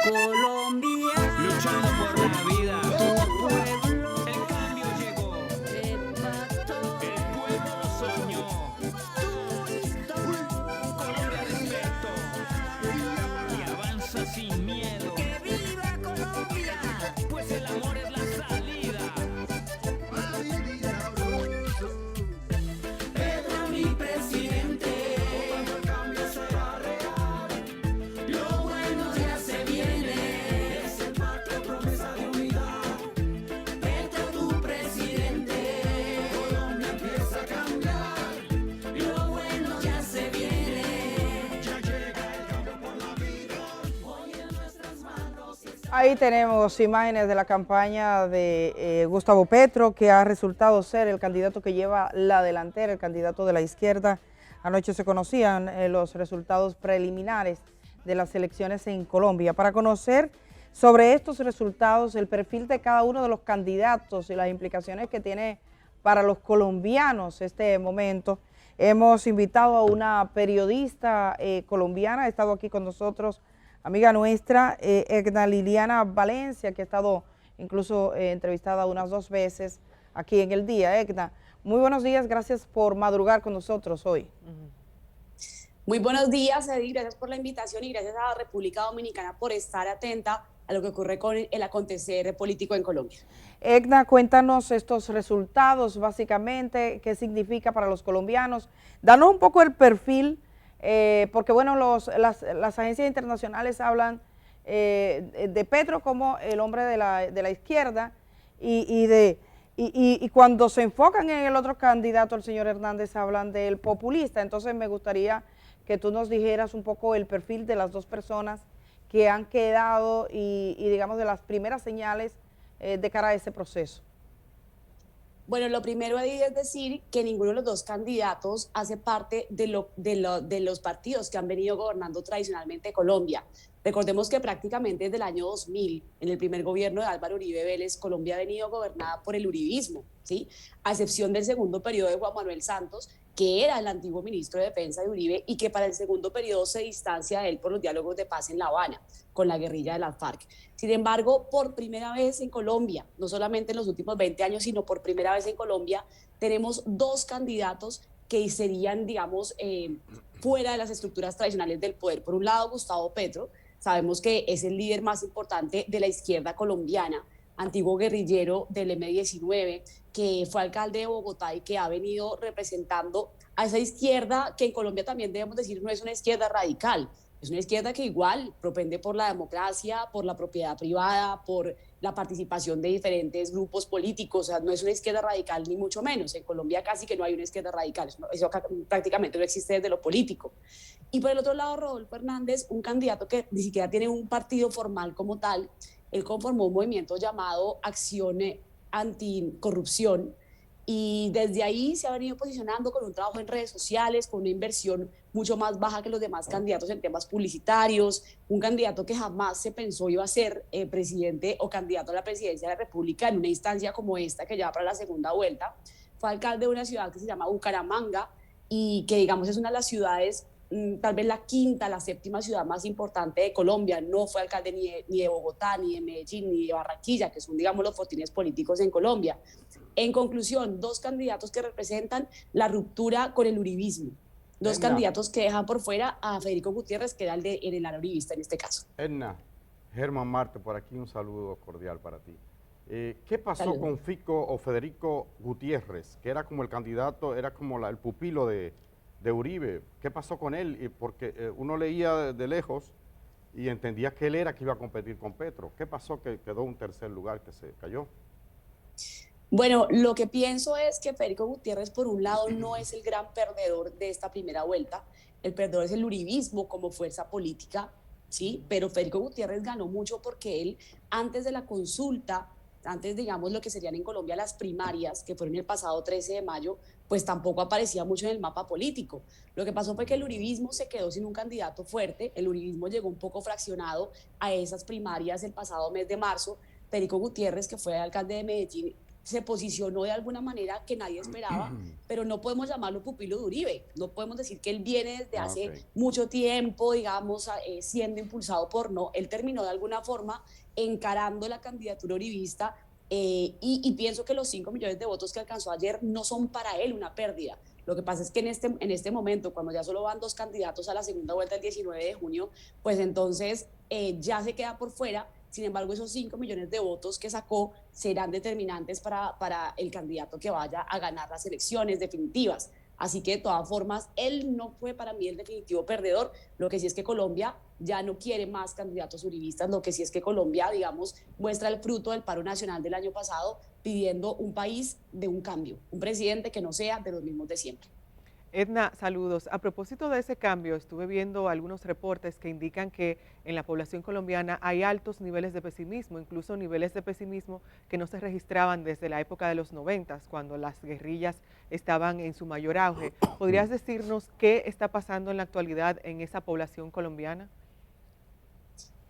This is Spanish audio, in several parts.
Colombia, luchando por la vida. tu pueblo, El cambio llegó, te mató, el pueblo lo soñó. tu historia. Colombia despertó y avanza sin miedo, ¡Que viva Colombia! pues el amor es la salida. Pedro, mi presidente, cuando el cambio será real, lo bueno ya se viene, es el patria promesa de unidad. Petro, tu presidente, Colombia empieza a cambiar, lo bueno ya se viene, ya llega el cambio por la vida, hoy en nuestras manos está. Ahí tenemos imágenes de la campaña de Gustavo Petro, que ha resultado ser el candidato que lleva la delantera, el candidato de la izquierda. Anoche se conocían los resultados preliminares de las elecciones en Colombia. Para conocer sobre estos resultados, el perfil de cada uno de los candidatos y las implicaciones que tiene para los colombianos este momento, hemos invitado a una periodista colombiana, ha estado aquí con nosotros, amiga nuestra, Edna Liliana Valencia, que ha estado incluso entrevistada unas 2 veces aquí en El Día. Edna, muy buenos días, gracias por madrugar con nosotros hoy. Muy buenos días, Edith, gracias por la invitación y gracias a la República Dominicana por estar atenta a lo que ocurre con el acontecer político en Colombia. Edna, cuéntanos estos resultados, básicamente, qué significa para los colombianos. Danos un poco el perfil, porque bueno, las agencias internacionales hablan de Petro como el hombre de la izquierda y cuando se enfocan en el otro candidato, el señor Hernández, hablan del populista. Entonces me gustaría que tú nos dijeras un poco el perfil de las dos personas que han quedado y digamos de las primeras señales de cara a ese proceso. Bueno, lo primero Edith, es decir que ninguno de los dos candidatos hace parte de los partidos que han venido gobernando tradicionalmente Colombia. Recordemos que prácticamente desde el año 2000, en el primer gobierno de Álvaro Uribe Vélez, Colombia ha venido gobernada por el uribismo, ¿sí? A excepción del segundo periodo de Juan Manuel Santos, que era el antiguo ministro de Defensa de Uribe y que para el segundo periodo se distancia de él por los diálogos de paz en La Habana con la guerrilla de las FARC. Sin embargo, por primera vez en Colombia, no solamente en los últimos 20 años, sino por primera vez en Colombia, tenemos dos candidatos que serían, digamos, fuera de las estructuras tradicionales del poder. Por un lado, Gustavo Petro, sabemos que es el líder más importante de la izquierda colombiana, antiguo guerrillero del M-19, que fue alcalde de Bogotá y que ha venido representando a esa izquierda que en Colombia también debemos decir no es una izquierda radical, es una izquierda que igual propende por la democracia, por la propiedad privada, por la participación de diferentes grupos políticos. O sea, no es una izquierda radical ni mucho menos. En Colombia casi que no hay una izquierda radical, eso prácticamente no existe desde lo político. Y por el otro lado, Rodolfo Hernández, un candidato que ni siquiera tiene un partido formal como tal. Él conformó un movimiento llamado Acción Anticorrupción y desde ahí se ha venido posicionando con un trabajo en redes sociales, con una inversión mucho más baja que los demás candidatos en temas publicitarios, un candidato que jamás se pensó iba a ser presidente o candidato a la presidencia de la República en una instancia como esta que ya va para la segunda vuelta. Fue alcalde de una ciudad que se llama Bucaramanga y que digamos es una de las ciudades, tal vez la quinta, la séptima ciudad más importante de Colombia. No fue alcalde ni de Bogotá, ni de Medellín, ni de Barranquilla, que son, digamos, los fortines políticos en Colombia. En conclusión, dos candidatos que representan la ruptura con el uribismo. Dos candidatos que dejan por fuera a Federico Gutiérrez, que era el ala uribista en este caso. Edna, Germán Marte, por aquí un saludo cordial para ti. ¿Qué pasó Saludos. con Fico o Federico Gutiérrez, que era como el candidato, era como el pupilo de Uribe? ¿Qué pasó con él? Porque uno leía de lejos y entendía que él era que iba a competir con Petro. ¿Qué pasó que quedó un tercer lugar que se cayó? Bueno, lo que pienso es que Federico Gutiérrez, por un lado, no es el gran perdedor de esta primera vuelta. El perdedor es el uribismo como fuerza política, ¿sí? Pero Federico Gutiérrez ganó mucho porque él, antes de la consulta, antes, digamos, lo que serían en Colombia las primarias, que fueron el pasado 13 de mayo, pues tampoco aparecía mucho en el mapa político. Lo que pasó fue que el uribismo se quedó sin un candidato fuerte, el uribismo llegó un poco fraccionado a esas primarias el pasado mes de marzo. Federico Gutiérrez, que fue alcalde de Medellín, se posicionó de alguna manera que nadie esperaba, pero no podemos llamarlo pupilo de Uribe, no podemos decir que él viene desde hace mucho tiempo, digamos, siendo impulsado por no, él terminó de alguna forma encarando la candidatura uribista, y pienso que los 5 millones de votos que alcanzó ayer no son para él una pérdida. Lo que pasa es que en este momento, cuando ya solo van 2 candidatos a la segunda vuelta el 19 de junio, pues entonces ya se queda por fuera. Sin embargo, esos 5 millones de votos que sacó serán determinantes para el candidato que vaya a ganar las elecciones definitivas. Así que de todas formas, él no fue para mí el definitivo perdedor. Lo que sí es que Colombia ya no quiere más candidatos uribistas. Lo que sí es que Colombia, digamos, muestra el fruto del paro nacional del año pasado, pidiendo un país de un cambio, un presidente que no sea de los mismos de siempre. Edna, saludos. A propósito de ese cambio, estuve viendo algunos reportes que indican que en la población colombiana hay altos niveles de pesimismo, incluso niveles de pesimismo que no se registraban desde la época de los 90, cuando las guerrillas estaban en su mayor auge. ¿Podrías decirnos qué está pasando en la actualidad en esa población colombiana?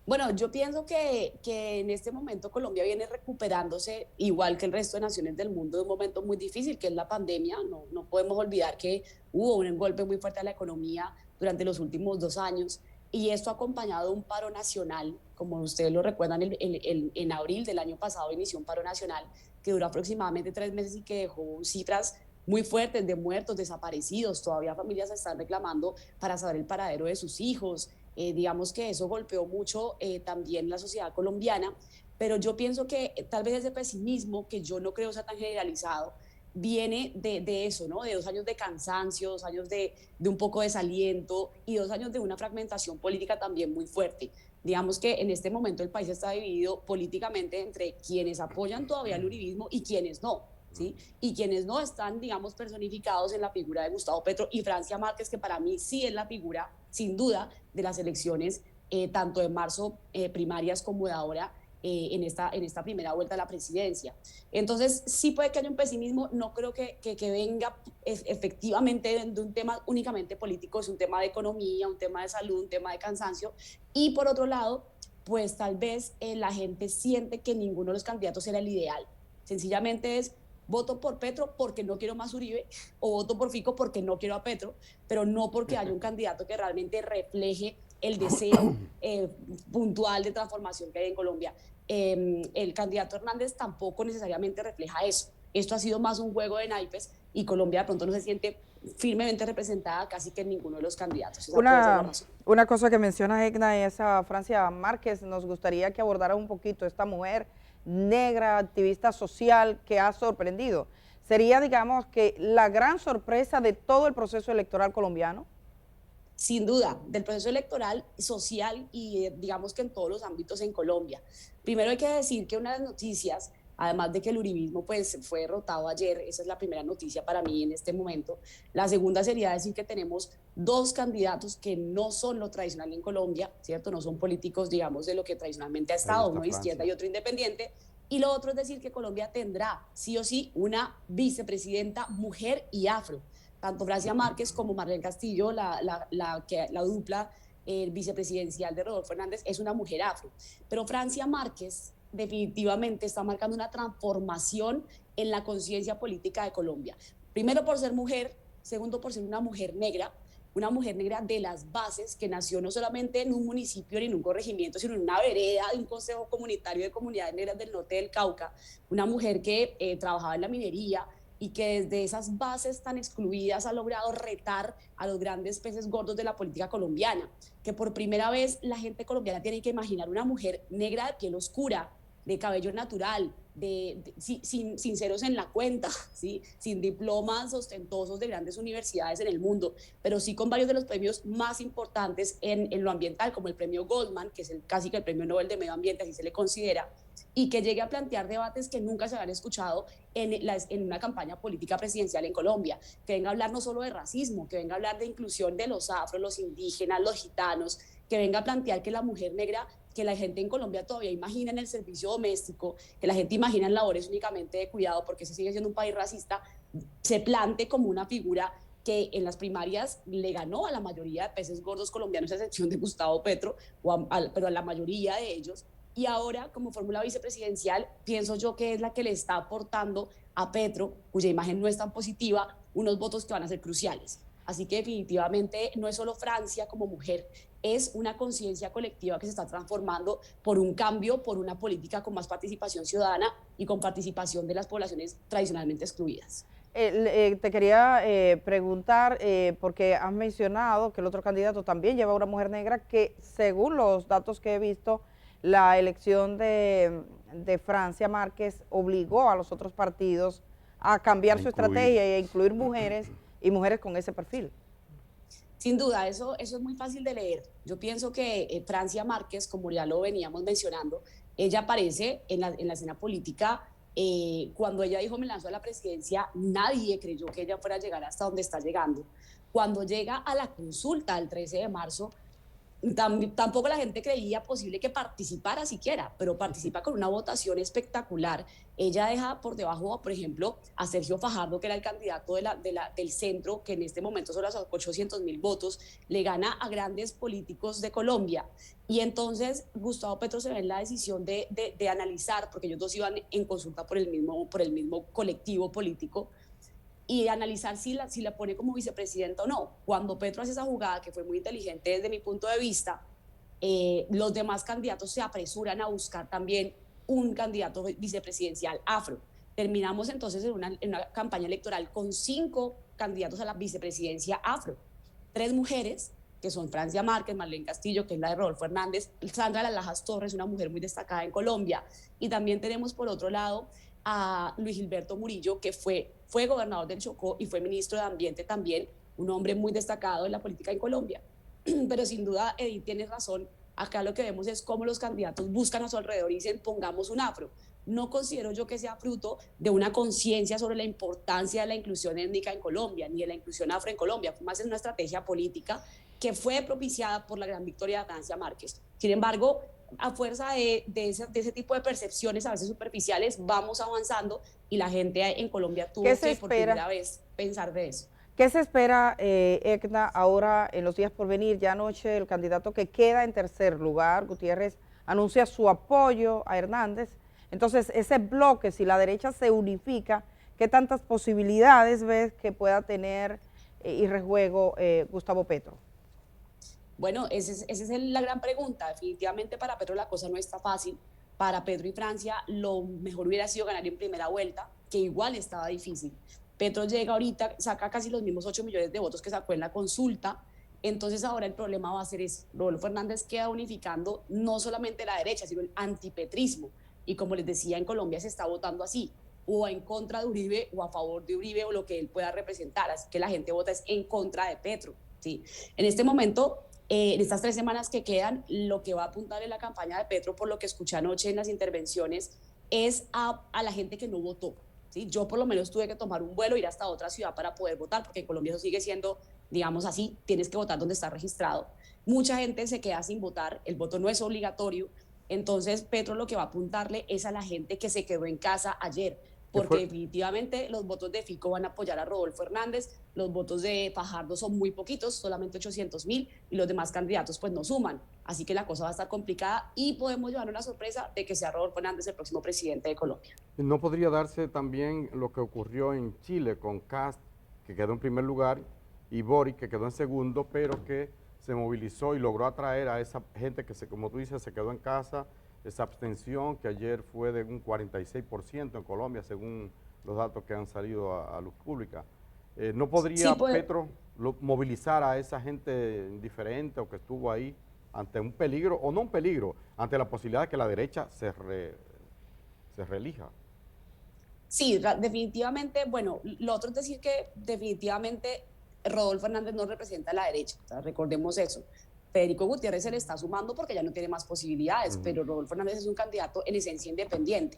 Bueno, yo pienso que en este momento Colombia viene recuperándose, igual que el resto de naciones del mundo, de un momento muy difícil, que es la pandemia. No podemos olvidar que hubo un golpe muy fuerte a la economía durante los últimos 2 años, y esto ha acompañado de un paro nacional. Como ustedes lo recuerdan, en abril del año pasado inició un paro nacional que duró aproximadamente 3 meses y que dejó cifras muy fuertes de muertos, desaparecidos. Todavía familias están reclamando para saber el paradero de sus hijos. Digamos que eso golpeó mucho también la sociedad colombiana, pero yo pienso que tal vez ese pesimismo, que yo no creo sea tan generalizado, viene de eso, ¿no? De 2 años de cansancio, 2 años de un poco de desaliento y 2 años de una fragmentación política también muy fuerte. Digamos que en este momento el país está dividido políticamente entre quienes apoyan todavía el uribismo y quienes no, ¿sí? Y quienes no están, digamos, personificados en la figura de Gustavo Petro y Francia Márquez, que para mí sí es la figura, sin duda, de las elecciones, tanto de marzo, primarias, como de ahora, en esta primera vuelta a la presidencia. Entonces, sí puede que haya un pesimismo. No creo que venga efectivamente de un tema únicamente político, es un tema de economía, un tema de salud, un tema de cansancio. Y por otro lado, pues tal vez la gente siente que ninguno de los candidatos era el ideal. Sencillamente es: voto por Petro porque no quiero más Uribe, o voto por Fico porque no quiero a Petro, pero no porque haya un candidato que realmente refleje el deseo puntual de transformación que hay en Colombia. El candidato Hernández tampoco necesariamente refleja eso. Esto ha sido más un juego de naipes, y Colombia de pronto no se siente firmemente representada casi que en ninguno de los candidatos. Una cosa que menciona Edna es a Francia Márquez. Nos gustaría que abordara un poquito esta mujer negra, activista social, que ha sorprendido. ¿Sería, digamos, que la gran sorpresa de todo el proceso electoral colombiano? Sin duda, del proceso electoral, social y digamos que en todos los ámbitos en Colombia. Primero hay que decir que una de las noticias, además de que el uribismo pues fue derrotado ayer, esa es la primera noticia para mí en este momento. La segunda sería decir que tenemos 2 candidatos que no son lo tradicional en Colombia, ¿cierto? No son políticos, digamos, de lo que tradicionalmente ha estado, uno de izquierda y otro independiente. Y lo otro es decir que Colombia tendrá sí o sí una vicepresidenta mujer y afro. Tanto Francia Márquez como Marlene Castillo, la dupla vicepresidencial de Rodolfo Hernández, es una mujer afro. Pero Francia Márquez definitivamente está marcando una transformación en la conciencia política de Colombia. Primero por ser mujer, segundo por ser una mujer negra de las bases, que nació no solamente en un municipio ni en un corregimiento, sino en una vereda de un consejo comunitario de comunidades negras del norte del Cauca, una mujer que trabajaba en la minería, y que desde esas bases tan excluidas ha logrado retar a los grandes peces gordos de la política colombiana, que por primera vez la gente colombiana tiene que imaginar una mujer negra de piel oscura, de cabello natural, sin ceros en la cuenta, ¿sí? Sin diplomas ostentosos de grandes universidades en el mundo, pero sí con varios de los premios más importantes en lo ambiental, como el premio Goldman, que es casi que el premio Nobel de Medio Ambiente, así se le considera, y que llegue a plantear debates que nunca se habían escuchado en una campaña política presidencial en Colombia, que venga a hablar no solo de racismo, que venga a hablar de inclusión de los afros, los indígenas, los gitanos, que venga a plantear que la mujer negra, que la gente en Colombia todavía imagina en el servicio doméstico, que la gente imagina en labores únicamente de cuidado, porque se sigue siendo un país racista, se plante como una figura que en las primarias le ganó a la mayoría de peces gordos colombianos, a excepción de Gustavo Petro, pero a la mayoría de ellos, Y ahora, como fórmula vicepresidencial, pienso yo que es la que le está aportando a Petro, cuya imagen no es tan positiva, unos votos que van a ser cruciales. Así que definitivamente no es solo Francia como mujer, es una conciencia colectiva que se está transformando por un cambio, por una política con más participación ciudadana y con participación de las poblaciones tradicionalmente excluidas. Te quería preguntar, porque has mencionado que el otro candidato también lleva una mujer negra que, según los datos que he visto, la elección de Francia Márquez obligó a los otros partidos a cambiar su estrategia y a incluir mujeres y mujeres con ese perfil. Sin duda, eso es muy fácil de leer. Yo pienso que Francia Márquez, como ya lo veníamos mencionando, ella aparece en la escena política. Cuando ella dijo me lanzó a la presidencia, nadie creyó que ella fuera a llegar hasta donde está llegando. Cuando llega a la consulta el 13 de marzo, tampoco la gente creía posible que participara siquiera, pero participa con una votación espectacular. Ella deja por debajo, por ejemplo, a Sergio Fajardo, que era el candidato del centro, que en este momento son los 800.000 votos, le gana a grandes políticos de Colombia. Y entonces Gustavo Petro se ve en la decisión de analizar, porque ellos dos iban en consulta por el mismo colectivo político, y analizar si la pone como vicepresidenta o no. Cuando Petro hace esa jugada, que fue muy inteligente desde mi punto de vista, los demás candidatos se apresuran a buscar también un candidato vicepresidencial afro. Terminamos entonces en una campaña electoral con 5 candidatos a la vicepresidencia afro. 3 mujeres, que son Francia Márquez, Marlene Castillo, que es la de Rodolfo Hernández, Sandra Las Lajas Torres, una mujer muy destacada en Colombia, y también tenemos por otro lado a Luis Gilberto Murillo, que fue gobernador del Chocó y fue ministro de Ambiente también, un hombre muy destacado en la política en Colombia. Pero sin duda, Edith, tienes razón, acá lo que vemos es cómo los candidatos buscan a su alrededor y dicen pongamos un afro. No considero yo que sea fruto de una conciencia sobre la importancia de la inclusión étnica en Colombia, ni de la inclusión afro en Colombia, fue más en una estrategia política que fue propiciada por la gran victoria de Francia Márquez. Sin embargo, a fuerza de ese tipo de percepciones a veces superficiales, vamos avanzando y la gente en Colombia tuvo que por primera vez pensar de eso. ¿Qué se espera, Edna, ahora en los días por venir? Ya anoche el candidato que queda en tercer lugar, Gutiérrez, anuncia su apoyo a Hernández. Entonces, ese bloque, si la derecha se unifica, ¿qué tantas posibilidades ves que pueda tener y rejuego Gustavo Petro? Bueno, esa es la gran pregunta. Definitivamente para Petro la cosa no está fácil. Para Petro y Francia lo mejor hubiera sido ganar en primera vuelta, que igual estaba difícil. Petro llega ahorita, saca casi los mismos 8 millones de votos que sacó en la consulta. Entonces ahora el problema va a ser eso. Rodolfo Hernández queda unificando no solamente la derecha, sino el antipetrismo. Y como les decía, en Colombia se está votando así, o en contra de Uribe o a favor de Uribe o lo que él pueda representar. Así que la gente vota es en contra de Petro, ¿sí? En este momento, en estas 3 semanas que quedan, lo que va a apuntar en la campaña de Petro, por lo que escuché anoche en las intervenciones, es a la gente que no votó, ¿sí? Yo por lo menos tuve que tomar un vuelo, ir hasta otra ciudad para poder votar, porque en Colombia eso sigue siendo, digamos así, tienes que votar donde está registrado. Mucha gente se queda sin votar, el voto no es obligatorio. Entonces Petro lo que va a apuntarle es a la gente que se quedó en casa ayer, porque definitivamente los votos de Fico van a apoyar a Rodolfo Hernández, los votos de Fajardo son muy poquitos, solamente 800.000, y los demás candidatos pues no suman, así que la cosa va a estar complicada y podemos llevar una sorpresa de que sea Rodolfo Hernández el próximo presidente de Colombia. ¿No podría darse también lo que ocurrió en Chile con Kast, que quedó en primer lugar, y Boric, que quedó en segundo, pero que se movilizó y logró atraer a esa gente que, como tú dices, se quedó en casa, esa abstención que ayer fue de un 46% en Colombia, según los datos que han salido a luz pública? ¿No podría Petro movilizar a esa gente indiferente o que estuvo ahí ante un peligro, o no un peligro, ante la posibilidad de que la derecha se reelija? Sí, definitivamente. Bueno, lo otro es decir que definitivamente Rodolfo Hernández no representa a la derecha, o sea, recordemos eso. Federico Gutiérrez se le está sumando porque ya no tiene más posibilidades, pero Rodolfo Hernández es un candidato en esencia independiente.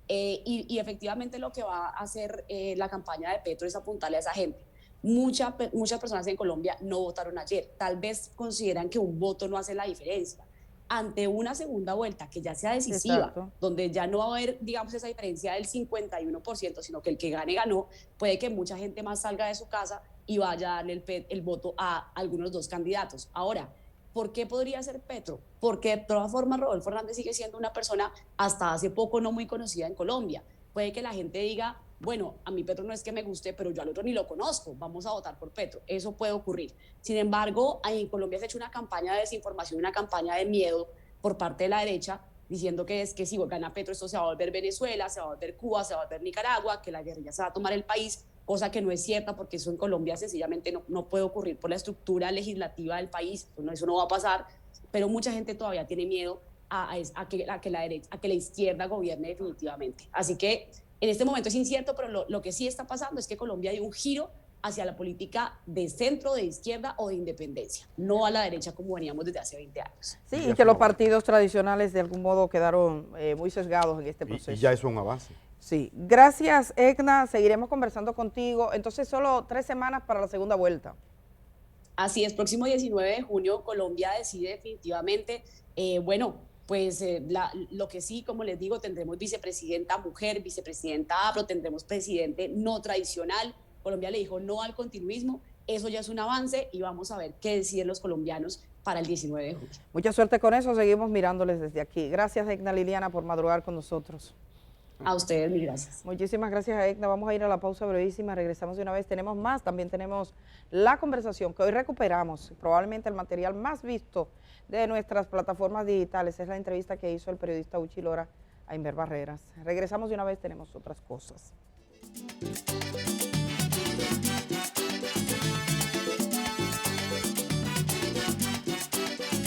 Y efectivamente lo que va a hacer la campaña de Petro es apuntarle a esa gente. Muchas personas en Colombia no votaron ayer, tal vez consideran que un voto no hace la diferencia. Ante una segunda vuelta que ya sea decisiva, exacto, donde ya no va a haber, digamos, esa diferencia del 51%, sino que el que gane, ganó, puede que mucha gente más salga de su casa y vaya a darle el voto a algunos de los 2 candidatos. Ahora, ¿Por qué podría ser Petro? Porque de todas formas Rodolfo Hernández sigue siendo una persona hasta hace poco no muy conocida en Colombia. Puede que la gente diga, bueno, a mí Petro no es que me guste, pero yo al otro ni lo conozco, vamos a votar por Petro. Eso puede ocurrir. Sin embargo, en Colombia se ha hecho una campaña de desinformación, una campaña de miedo por parte de la derecha, diciendo que es que si gana Petro esto se va a volver Venezuela, se va a volver Cuba, se va a volver Nicaragua, que la guerrilla se va a tomar el país, cosa que no es cierta porque eso en Colombia sencillamente no puede ocurrir por la estructura legislativa del país, eso no va a pasar, pero mucha gente todavía tiene miedo a que la izquierda gobierne definitivamente. Así que en este momento es incierto, pero lo que sí está pasando es que Colombia dio un giro hacia la política de centro, de izquierda o de independencia, no a la derecha como veníamos desde hace 20 años. Sí, y que los partidos tradicionales de algún modo quedaron muy sesgados en este proceso. Y ya es un avance. Sí, gracias Edna, seguiremos conversando contigo. Entonces solo 3 semanas para la segunda vuelta. Así es, próximo 19 de junio Colombia decide definitivamente, lo que sí, como les digo, tendremos vicepresidenta mujer, vicepresidenta afro, tendremos presidente no tradicional. Colombia le dijo no al continuismo, eso ya es un avance y vamos a ver qué deciden los colombianos para el 19 de junio. Mucha suerte con eso, seguimos mirándoles desde aquí. Gracias Edna Liliana por madrugar con nosotros. A ustedes, mil gracias. Muchísimas gracias a Edna, vamos a ir a la pausa brevísima, regresamos de una vez, tenemos más, también tenemos la conversación que hoy recuperamos, probablemente el material más visto de nuestras plataformas digitales, es la entrevista que hizo el periodista Uchi Lora a Inver Barreras. Regresamos de una vez, tenemos otras cosas.